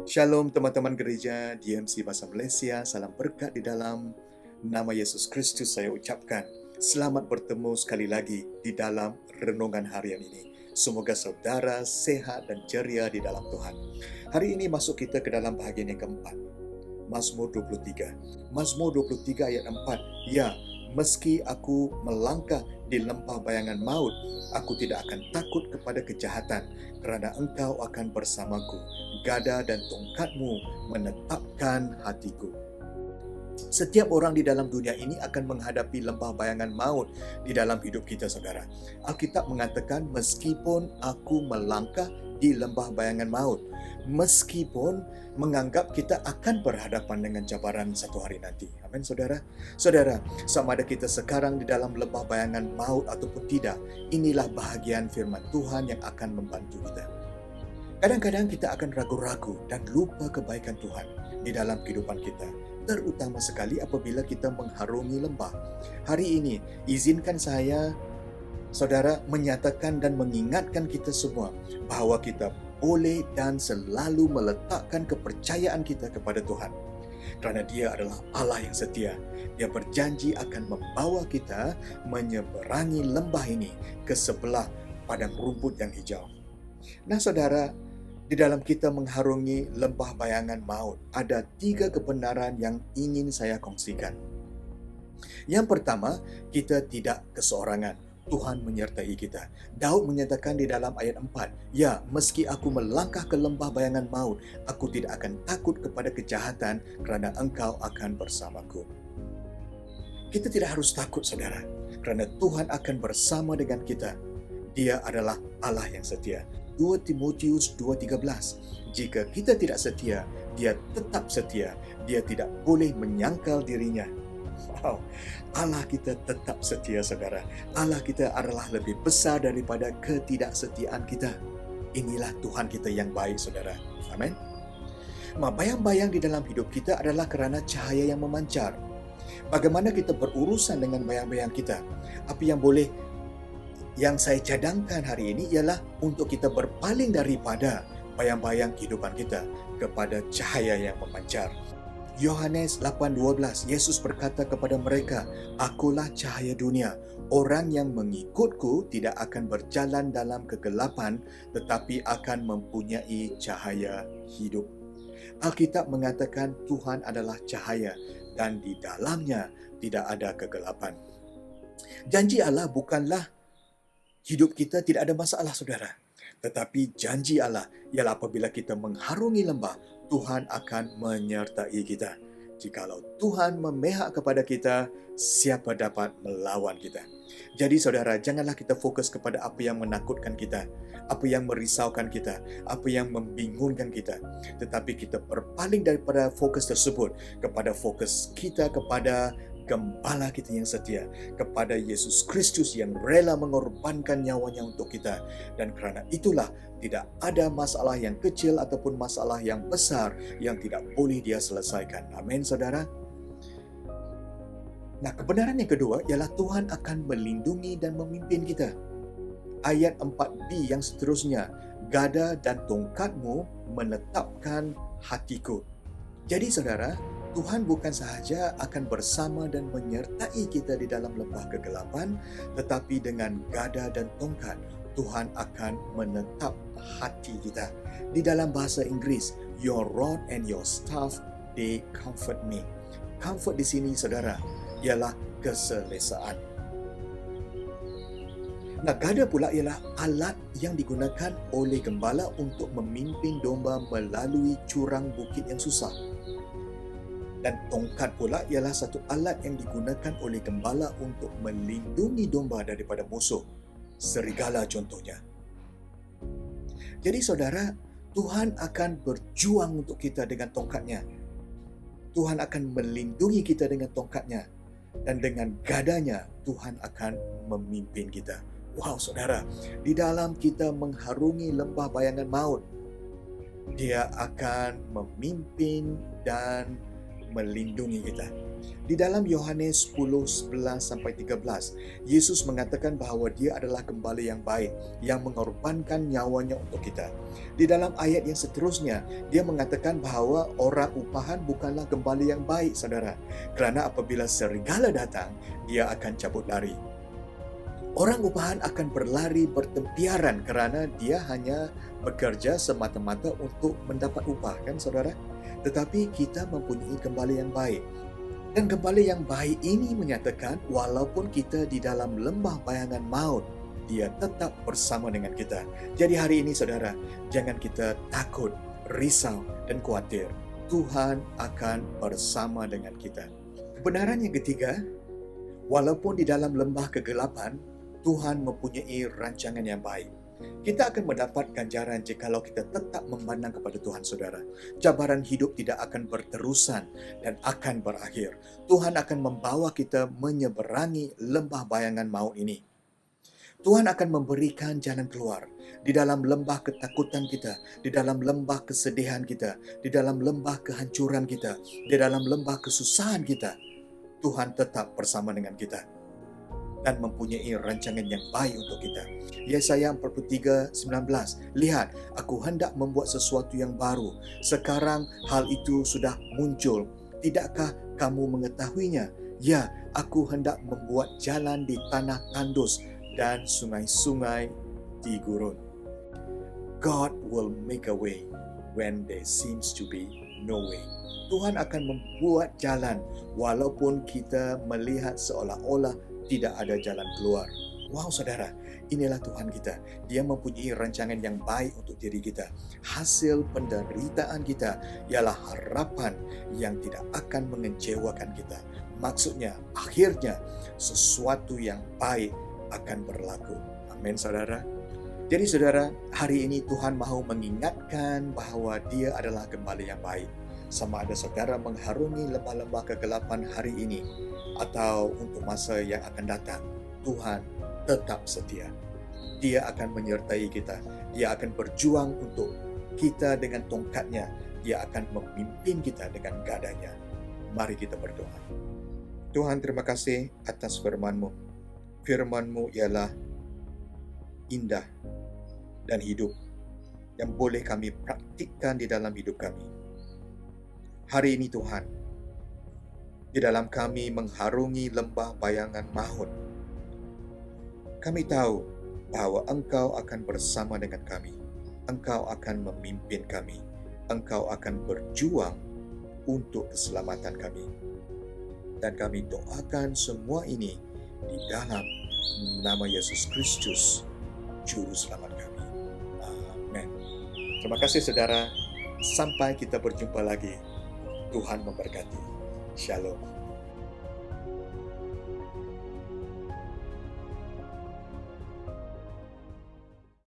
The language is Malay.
Shalom teman-teman gereja DMC Bahasa Malaysia, salam berkat di dalam nama Yesus Kristus saya ucapkan. Selamat bertemu sekali lagi di dalam renungan harian ini. Semoga saudara sehat dan ceria di dalam Tuhan. Hari ini masuk kita ke dalam bahagian yang keempat. Mazmur 23. Mazmur 23 ayat 4. Ya, meski aku melangkah di lembah bayangan maut, aku tidak akan takut kepada kejahatan, kerana engkau akan bersamaku. Gada dan tongkatmu menetapkan hatiku. Setiap orang di dalam dunia ini akan menghadapi lembah bayangan maut di dalam hidup kita, saudara. Alkitab mengatakan, meskipun aku melangkah di lembah bayangan maut, meskipun menganggap kita akan berhadapan dengan cabaran satu hari nanti. Amin, saudara. Saudara, sama ada kita sekarang di dalam lembah bayangan maut ataupun tidak, inilah bahagian firman Tuhan yang akan membantu kita. Kadang-kadang kita akan ragu-ragu dan lupa kebaikan Tuhan di dalam kehidupan kita, terutama sekali apabila kita mengharungi lembah. Hari ini, izinkan saya, saudara, menyatakan dan mengingatkan kita semua bahawa kita boleh dan selalu meletakkan kepercayaan kita kepada Tuhan. Kerana Dia adalah Allah yang setia. Dia berjanji akan membawa kita menyeberangi lembah ini ke sebelah padang rumput yang hijau. Nah, saudara, di dalam kita mengharungi lembah bayangan maut, ada 3 kebenaran yang ingin saya kongsikan. Yang pertama, kita tidak keseorangan. Tuhan menyertai kita. Daud menyatakan di dalam ayat 4, ya, meski aku melangkah ke lembah bayangan maut, aku tidak akan takut kepada kejahatan, kerana engkau akan bersamaku. Kita tidak harus takut, saudara, kerana Tuhan akan bersama dengan kita. Dia adalah Allah yang setia. 2 Timotius 2:13. Jika kita tidak setia, Dia tetap setia. Dia tidak boleh menyangkal dirinya. Wow, Allah kita tetap setia, saudara. Allah kita adalah lebih besar daripada ketidaksetiaan kita. Inilah Tuhan kita yang baik, saudara. Amin. Bayang-bayang di dalam hidup kita adalah kerana cahaya yang memancar. Bagaimana kita berurusan dengan bayang-bayang kita? Apa yang saya cadangkan hari ini ialah untuk kita berpaling daripada bayang-bayang kehidupan kita kepada cahaya yang memancar. Yohanes 8:12, Yesus berkata kepada mereka, akulah cahaya dunia. Orang yang mengikutku tidak akan berjalan dalam kegelapan, tetapi akan mempunyai cahaya hidup. Alkitab mengatakan Tuhan adalah cahaya dan di dalamnya tidak ada kegelapan. Janji Allah bukanlah hidup kita tidak ada masalah, saudara. Tetapi janji Allah ialah apabila kita mengharungi lembah, Tuhan akan menyertai kita. Jikalau Tuhan memihak kepada kita, siapa dapat melawan kita? Jadi saudara, janganlah kita fokus kepada apa yang menakutkan kita, apa yang merisaukan kita, apa yang membingungkan kita. Tetapi kita berpaling daripada fokus tersebut kepada fokus kita kepada Gembala kita yang setia, kepada Yesus Kristus yang rela mengorbankan nyawanya untuk kita. Dan kerana itulah tidak ada masalah yang kecil ataupun masalah yang besar yang tidak boleh Dia selesaikan. Amin, saudara. Nah, kebenaran yang kedua ialah Tuhan akan melindungi dan memimpin kita. Ayat 4b yang seterusnya, gada dan tongkatmu menetapkan hatiku. Jadi saudara, Tuhan bukan sahaja akan bersama dan menyertai kita di dalam lembah kegelapan, tetapi dengan gada dan tongkat, Tuhan akan menetap hati kita. Di dalam bahasa Inggeris, your rod and your staff, they comfort me. Comfort di sini, saudara, ialah keselesaan. Nah, gada pula ialah alat yang digunakan oleh gembala untuk memimpin domba melalui curang bukit yang susah. Dan tongkat pula ialah satu alat yang digunakan oleh gembala untuk melindungi domba daripada musuh, serigala contohnya. Jadi saudara, Tuhan akan berjuang untuk kita dengan tongkatnya. Tuhan akan melindungi kita dengan tongkatnya. Dan dengan gadanya, Tuhan akan memimpin kita. Wow, saudara, di dalam kita mengharungi lembah bayangan maut, Dia akan memimpin dan melindungi kita. Di dalam Yohanes 10:11-13, Yesus mengatakan bahwa Dia adalah gembala yang baik, yang mengorbankan nyawanya untuk kita. Di dalam ayat yang seterusnya, Dia mengatakan bahwa orang upahan bukanlah gembala yang baik, saudara. Kerana apabila serigala datang, dia akan cabut lari. Orang upahan akan berlari bertempiaran kerana dia hanya bekerja semata-mata untuk mendapat upah, kan saudara? Tetapi kita mempunyai gembala yang baik. Dan gembala yang baik ini menyatakan walaupun kita di dalam lembah bayangan maut, dia tetap bersama dengan kita. Jadi hari ini saudara, jangan kita takut, risau dan khawatir. Tuhan akan bersama dengan kita. Kebenaran yang ketiga, walaupun di dalam lembah kegelapan, Tuhan mempunyai rancangan yang baik. Kita akan mendapat ganjaran jikalau kita tetap memandang kepada Tuhan, saudara. Cabaran hidup tidak akan berterusan dan akan berakhir. Tuhan akan membawa kita menyeberangi lembah bayangan maut ini. Tuhan akan memberikan jalan keluar di dalam lembah ketakutan kita, di dalam lembah kesedihan kita, di dalam lembah kehancuran kita, di dalam lembah kesusahan kita. Tuhan tetap bersama dengan kita dan mempunyai rancangan yang baik untuk kita. Yesaya 43:19, lihat, aku hendak membuat sesuatu yang baru. Sekarang hal itu sudah muncul. Tidakkah kamu mengetahuinya? Ya, aku hendak membuat jalan di tanah tandus dan sungai-sungai di gurun. God will make a way when there seems to be no way. Tuhan akan membuat jalan walaupun kita melihat seolah-olah tidak ada jalan keluar. Wow saudara, inilah Tuhan kita. Dia mempunyai rancangan yang baik untuk diri kita. Hasil penderitaan kita ialah harapan yang tidak akan mengecewakan kita. Maksudnya, akhirnya sesuatu yang baik akan berlaku. Amin saudara. Jadi saudara, hari ini Tuhan mahu mengingatkan bahawa Dia adalah gembala yang baik. Sama ada saudara mengharungi lembah-lembah kegelapan hari ini atau untuk masa yang akan datang, Tuhan tetap setia. Dia akan menyertai kita. Dia akan berjuang untuk kita dengan tongkatnya. Dia akan memimpin kita dengan gadanya. Mari kita berdoa. Tuhan, terima kasih atas firman-Mu. Firman-Mu ialah indah dan hidup yang boleh kami praktikkan di dalam hidup kami. Hari ini Tuhan, di dalam kami mengharungi lembah bayangan maut, kami tahu bahwa Engkau akan bersama dengan kami. Engkau akan memimpin kami. Engkau akan berjuang untuk keselamatan kami. Dan kami doakan semua ini di dalam nama Yesus Kristus, Juru Selamat kami. Amin. Terima kasih saudara. Sampai kita berjumpa lagi. Tuhan memberkati. Shalom.